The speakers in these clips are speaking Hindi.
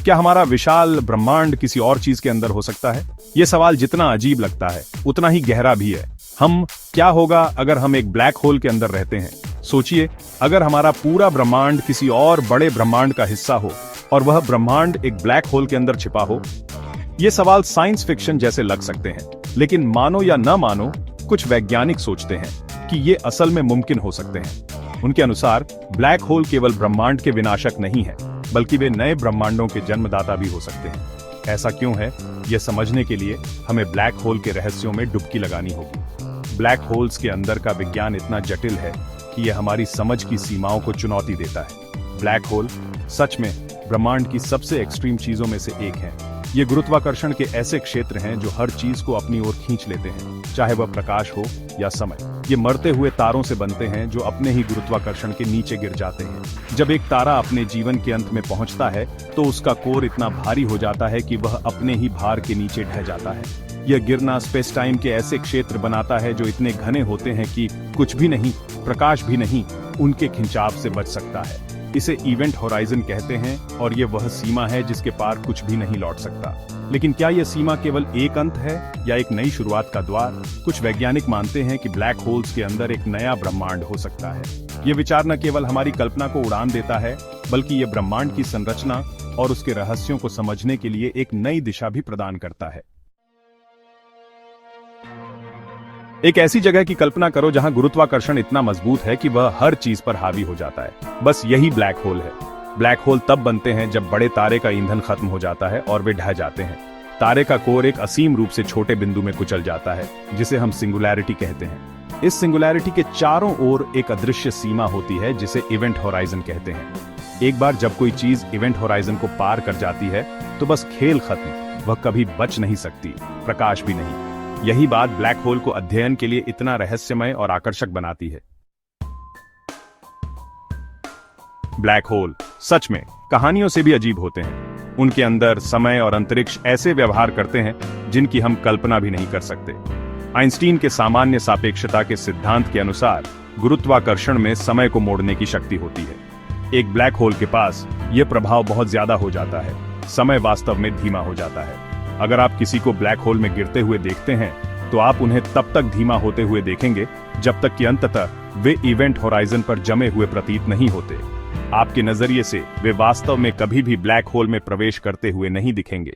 क्या हमारा विशाल ब्रह्मांड किसी और चीज के अंदर हो सकता है? ये सवाल जितना अजीब लगता है उतना ही गहरा भी है। क्या होगा अगर हम एक ब्लैक होल के अंदर रहते हैं? सोचिए, अगर हमारा पूरा ब्रह्मांड किसी और बड़े ब्रह्मांड का हिस्सा हो और वह ब्रह्मांड एक ब्लैक होल के अंदर छिपा हो। ये सवाल साइंस फिक्शन जैसे लग सकते हैं, लेकिन मानो या न मानो, कुछ वैज्ञानिक सोचते हैं कि ये असल में मुमकिन हो सकते हैं। उनके अनुसार ब्लैक होल केवल ब्रह्मांड के विनाशक नहीं है, बल्कि वे नए ब्रह्मांडों के जन्मदाता भी हो सकते हैं। ऐसा क्यों है, यह समझने के लिए हमें ब्लैक होल के रहस्यों में डुबकी लगानी होगी। ब्लैक होल्स के अंदर का विज्ञान इतना जटिल है कि यह हमारी समझ की सीमाओं को चुनौती देता है। ब्लैक होल सच में ब्रह्मांड की सबसे एक्सट्रीम चीजों में से एक है। ये गुरुत्वाकर्षण के ऐसे क्षेत्र हैं जो हर चीज को अपनी ओर खींच लेते हैं, चाहे वह प्रकाश हो या समय। ये मरते हुए तारों से बनते हैं जो अपने ही गुरुत्वाकर्षण के नीचे गिर जाते हैं। जब एक तारा अपने जीवन के अंत में पहुंचता है तो उसका कोर इतना भारी हो जाता है कि वह अपने ही भार के नीचे ढह जाता है। यह गिरना स्पेस टाइम के ऐसे क्षेत्र बनाता है जो इतने घने होते हैं कि कुछ भी नहीं, प्रकाश भी नहीं, उनके खिंचाव से बच सकता है। इसे इवेंट होराइजन कहते हैं और ये वह सीमा है जिसके पार कुछ भी नहीं लौट सकता। लेकिन क्या यह सीमा केवल एक अंत है या एक नई शुरुआत का द्वार? कुछ वैज्ञानिक मानते हैं कि ब्लैक होल्स के अंदर एक नया ब्रह्मांड हो सकता है। ये विचार न केवल हमारी कल्पना को उड़ान देता है, बल्कि ये ब्रह्मांड की संरचना और उसके रहस्यों को समझने के लिए एक नई दिशा भी प्रदान करता है। एक ऐसी जगह की कल्पना करो जहां गुरुत्वाकर्षण इतना मजबूत है कि वह हर चीज पर हावी हो जाता है। बस यही ब्लैक होल है। ब्लैक होल तब बनते हैं जब बड़े तारे का ईंधन खत्म हो जाता है और वे ढह जाते हैं। तारे का कोर एक असीम रूप से छोटे बिंदु में कुचल जाता है, जिसे हम सिंगुलैरिटी कहते हैं। इस सिंगुलैरिटी के चारों ओर एक अदृश्य सीमा होती है जिसे इवेंट होराइजन कहते हैं। एक बार जब कोई चीज इवेंट होराइजन को पार कर जाती है तो बस खेल खत्म, वह कभी बच नहीं सकती, प्रकाश भी नहीं। यही बात ब्लैक होल को अध्ययन के लिए इतना रहस्यमय और आकर्षक बनाती है। ब्लैक होल सच में कहानियों से भी अजीब होते हैं। उनके अंदर समय और अंतरिक्ष ऐसे व्यवहार करते हैं जिनकी हम कल्पना भी नहीं कर सकते। आइंस्टीन के सामान्य सापेक्षता के सिद्धांत के अनुसार गुरुत्वाकर्षण में समय को मोड़ने की शक्ति होती है। एक ब्लैक होल के पास यह प्रभाव बहुत ज्यादा हो जाता है, समय वास्तव में धीमा हो जाता है। अगर आप किसी को ब्लैक होल में गिरते हुए देखते हैं तो आप उन्हें तब तक धीमा होते हुए देखेंगे जब तक कि अंततः वे इवेंट होराइजन पर जमे हुए प्रतीत नहीं होते। आपके नजरिए से वे वास्तव में कभी भी ब्लैक होल में प्रवेश करते हुए नहीं दिखेंगे।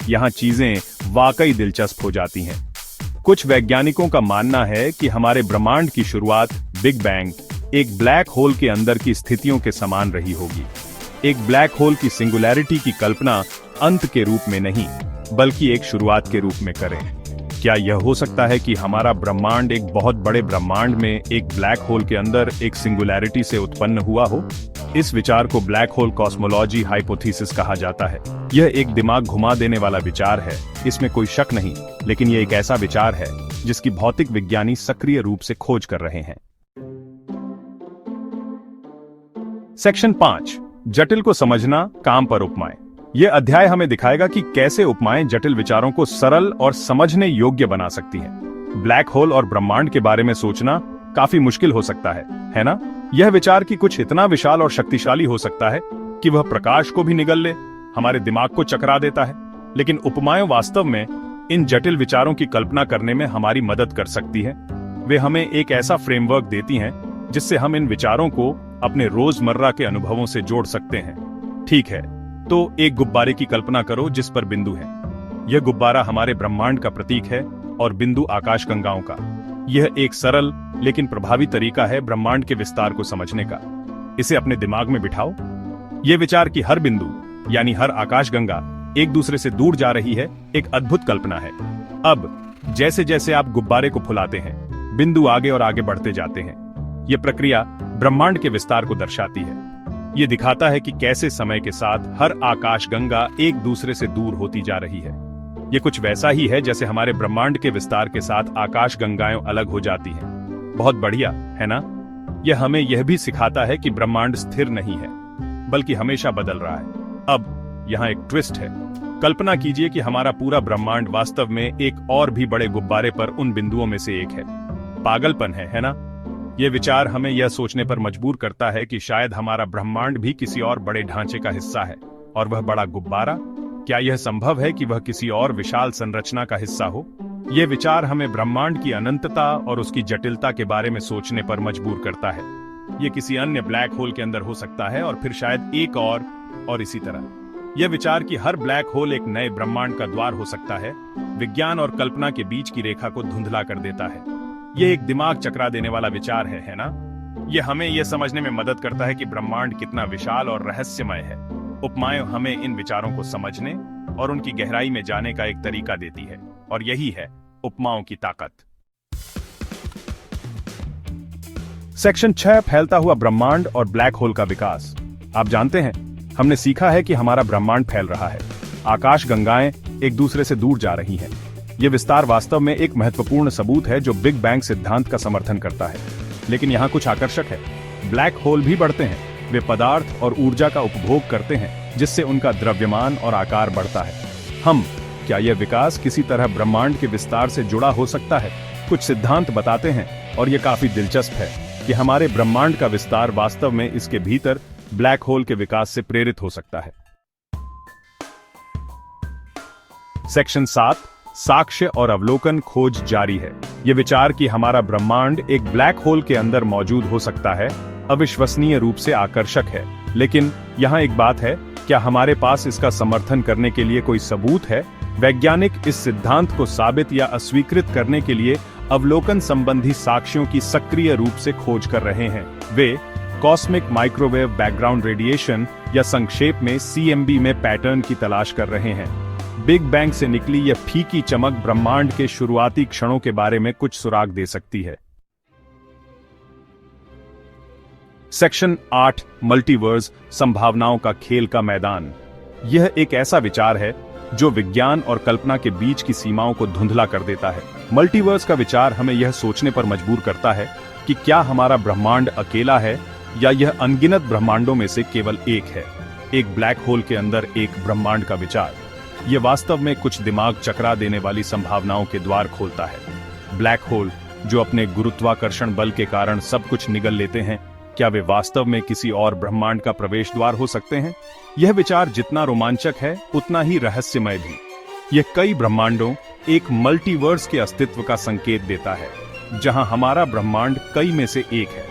यहां चीजें वाकई दिलचस्प हो जाती हैं। कुछ वैज्ञानिकों का मानना है कि हमारे ब्रह्मांड की शुरुआत बिग बैंग एक ब्लैक होल के अंदर की स्थितियों के समान रही होगी। एक ब्लैक होल की सिंगुलैरिटी की कल्पना अंत के रूप में नहीं, बल्कि एक शुरुआत के रूप में करें। क्या यह हो सकता है कि हमारा ब्रह्मांड एक बहुत बड़े ब्रह्मांड में एक ब्लैक होल के अंदर एक सिंगुलैरिटी से उत्पन्न हुआ हो? इस विचार को ब्लैक होल कॉस्मोलॉजी हाइपोथेसिस कहा जाता है। यह एक दिमाग घुमा देने वाला विचार है, इसमें कोई शक नहीं, लेकिन यह एक ऐसा विचार है जिसकी भौतिक विज्ञानी सक्रिय रूप से खोज कर रहे हैं। सेक्शन 5, जटिल को समझना, काम पर उपमाएं। यह अध्याय हमें दिखाएगा कि कैसे उपमाएं जटिल विचारों को सरल और समझने योग्य बना सकती हैं। ब्लैक होल और ब्रह्मांड के बारे में सोचना काफी मुश्किल हो सकता है ना? यह विचार कि कुछ इतना विशाल और शक्तिशाली हो सकता है कि वह प्रकाश को भी निगल ले, हमारे दिमाग को चकरा देता है। लेकिन उपमाएं वास्तव में इन जटिल विचारों की कल्पना करने में हमारी मदद कर सकती है। वे हमें एक ऐसा फ्रेमवर्क देती हैं जिससे हम इन विचारों को अपने रोजमर्रा के अनुभवों से जोड़ सकते हैं। ठीक है, तो एक गुब्बारे की कल्पना करो जिस पर बिंदु है। यह गुब्बारा हमारे ब्रह्मांड का प्रतीक है और बिंदु आकाशगंगाओं का। यह एक सरल लेकिन प्रभावी तरीका है ब्रह्मांड के विस्तार को समझने का। इसे अपने दिमाग में बिठाओ। यह विचार कि हर बिंदु यानी हर आकाशगंगा एक दूसरे से दूर जा रही है, एक अद्भुत कल्पना है। अब जैसे जैसे आप गुब्बारे को फुलाते हैं, बिंदु आगे और आगे बढ़ते जाते हैं। यह प्रक्रिया ब्रह्मांड के विस्तार को दर्शाती है। यह दिखाता है कि कैसे समय के साथ हर आकाशगंगा एक दूसरे से दूर होती जा रही है। यह कुछ वैसा ही है जैसे हमारे ब्रह्मांड के विस्तार के साथ आकाशगंगाएं अलग हो जाती हैं। बहुत बढ़िया, है ना? यह हमें यह भी सिखाता है कि ब्रह्मांड स्थिर नहीं है, बल्कि हमेशा बदल रहा है। अब यहाँ एक ट्विस्ट है। कल्पना कीजिए कि हमारा पूरा ब्रह्मांड वास्तव में एक और भी बड़े गुब्बारे पर उन बिंदुओं में से एक है। पागलपन है ना? ये विचार हमें यह सोचने पर मजबूर करता है कि शायद हमारा ब्रह्मांड भी किसी और बड़े ढांचे का हिस्सा है, और वह बड़ा गुब्बारा, क्या यह संभव है कि वह किसी और विशाल संरचना का हिस्सा हो? ये विचार हमें ब्रह्मांड की अनंतता और उसकी जटिलता के बारे में सोचने पर मजबूर करता है। ये किसी अन्य ब्लैक होल के अंदर हो सकता है और फिर शायद एक और इसी तरह। यह विचार कि हर ब्लैक होल एक नए ब्रह्मांड का द्वार हो सकता है, विज्ञान और कल्पना के बीच की रेखा को धुंधला कर देता है। यह एक दिमाग चकरा देने वाला विचार है ना? यह हमें यह समझने में मदद करता है कि ब्रह्मांड कितना विशाल और रहस्यमय है। उपमाएं हमें इन विचारों को समझने और उनकी गहराई में जाने का एक तरीका देती है, और यही है उपमाओं की ताकत। सेक्शन 6, फैलता हुआ ब्रह्मांड और ब्लैक होल का विकास। आप जानते हैं, हमने सीखा है कि हमारा ब्रह्मांड फैल रहा है। आकाश गंगाएं एक दूसरे से दूर जा रही हैं। यह विस्तार वास्तव में एक महत्वपूर्ण सबूत है जो बिग बैंग सिद्धांत का समर्थन करता है। लेकिन यहाँ कुछ आकर्षक है। ब्लैक होल भी बढ़ते हैं। वे पदार्थ और ऊर्जा का उपभोग करते हैं, जिससे उनका द्रव्यमान और आकार बढ़ता है। क्या यह विकास किसी तरह ब्रह्मांड के विस्तार से जुड़ा हो सकता है? कुछ सिद्धांत बताते हैं, और यह काफी दिलचस्प है, कि हमारे ब्रह्मांड का विस्तार वास्तव में इसके भीतर ब्लैक होल के विकास से प्रेरित हो सकता है। सेक्शन 7, साक्ष्य और अवलोकन खोज जारी है। यह विचार कि हमारा ब्रह्मांड एक ब्लैक होल के अंदर मौजूद हो सकता है अविश्वसनीय रूप से आकर्षक है। लेकिन यहाँ एक बात है, क्या हमारे पास इसका समर्थन करने के लिए कोई सबूत है? वैज्ञानिक इस सिद्धांत को साबित या अस्वीकृत करने के लिए अवलोकन संबंधी साक्ष्यों की सक्रिय रूप से खोज कर रहे हैं। वे कॉस्मिक माइक्रोवेव बैकग्राउंड रेडिएशन या संक्षेप में CMB में पैटर्न की तलाश कर रहे हैं। बिग बैंग से निकली यह फीकी चमक ब्रह्मांड के शुरुआती क्षणों के बारे में कुछ सुराग दे सकती है। सेक्शन 8, मल्टीवर्स, संभावनाओं का खेल का मैदान। यह एक ऐसा विचार है जो विज्ञान और कल्पना के बीच की सीमाओं को धुंधला कर देता है। मल्टीवर्स का विचार हमें यह सोचने पर मजबूर करता है कि क्या हमारा ब्रह्मांड अकेला है, या यह अनगिनत ब्रह्मांडों में से केवल एक है। एक ब्लैक होल के अंदर एक ब्रह्मांड का विचार, यह वास्तव में कुछ दिमाग चकरा देने वाली संभावनाओं के द्वार खोलता है। ब्लैक होल जो अपने गुरुत्वाकर्षण बल के कारण सब कुछ निगल लेते हैं, क्या वे वास्तव में किसी और ब्रह्मांड का प्रवेश द्वार हो सकते हैं? यह विचार जितना रोमांचक है, उतना ही रहस्यमय भी। यह कई ब्रह्मांडों, एक मल्टीवर्स के अस्तित्व का संकेत देता है, जहां हमारा ब्रह्मांड कई में से एक है।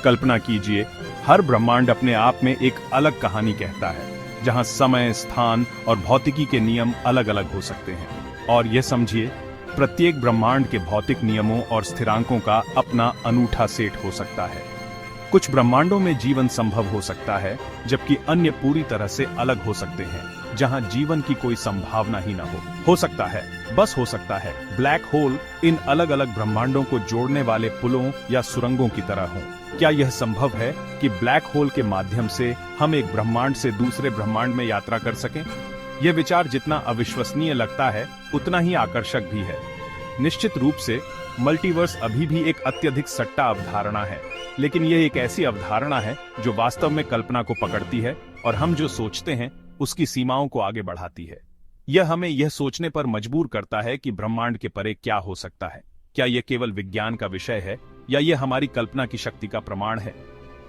कल्पना कीजिए, हर ब्रह्मांड अपने आप में एक अलग कहानी कहता है, जहां समय, स्थान और भौतिकी के नियम अलग अलग हो सकते हैं। और यह समझिए, प्रत्येक ब्रह्मांड के भौतिक नियमों और स्थिरांकों का अपना अनूठा सेट हो सकता है। कुछ ब्रह्मांडों में जीवन संभव हो सकता है, जबकि अन्य पूरी तरह से अलग हो सकते हैं, जहां जीवन की कोई संभावना ही न हो सकता है, बस हो सकता है। ब्लैक होल इन अलग अलग ब्रह्मांडों को जोड़ने वाले पुलों या सुरंगों की तरह हों। क्या यह संभव है कि ब्लैक होल के माध्यम से हम एक ब्रह्मांड से दूसरे ब्रह्मांड में यात्रा कर सकें? यह विचार जितना अविश्वसनीय लगता है, उतना ही आकर्षक भी है। निश्चित रूप से मल्टीवर्स अभी भी एक अत्यधिक सट्टा अवधारणा है, लेकिन यह एक ऐसी अवधारणा है जो वास्तव में कल्पना को पकड़ती है और हम जो सोचते हैं उसकी सीमाओं को आगे बढ़ाती है। यह हमें यह सोचने पर मजबूर करता है कि ब्रह्मांड के परे क्या हो सकता है। क्या यह केवल विज्ञान का विषय है, या यह हमारी कल्पना की शक्ति का प्रमाण है?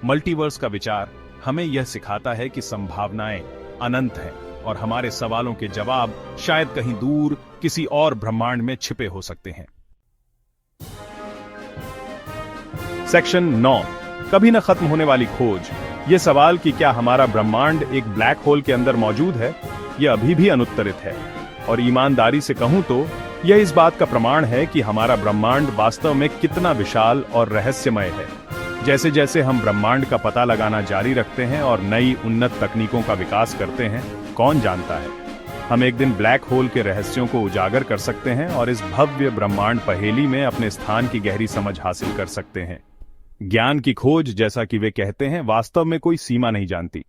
मल्टीवर्स का विचार हमें यह सिखाता है कि संभावनाएं अनंत हैं, और हमारे सवालों के जवाब शायद कहीं दूर किसी और ब्रह्मांड में छिपे हो सकते हैं। सेक्शन 9, कभी न खत्म होने वाली खोज। यह सवाल कि क्या हमारा ब्रह्मांड एक ब्लैक होल के अंदर मौजूद है, यह अभी भी अनुत्तरित है। और ईमानदारी से कहूं तो यह इस बात का प्रमाण है कि हमारा ब्रह्मांड वास्तव में कितना विशाल और रहस्यमय है। जैसे जैसे हम ब्रह्मांड का पता लगाना जारी रखते हैं और नई उन्नत तकनीकों का विकास करते हैं, कौन जानता है, हम एक दिन ब्लैक होल के रहस्यों को उजागर कर सकते हैं और इस भव्य ब्रह्मांड पहेली में अपने स्थान की गहरी समझ हासिल कर सकते हैं। ज्ञान की खोज, जैसा कि वे कहते हैं, वास्तव में कोई सीमा नहीं जानती।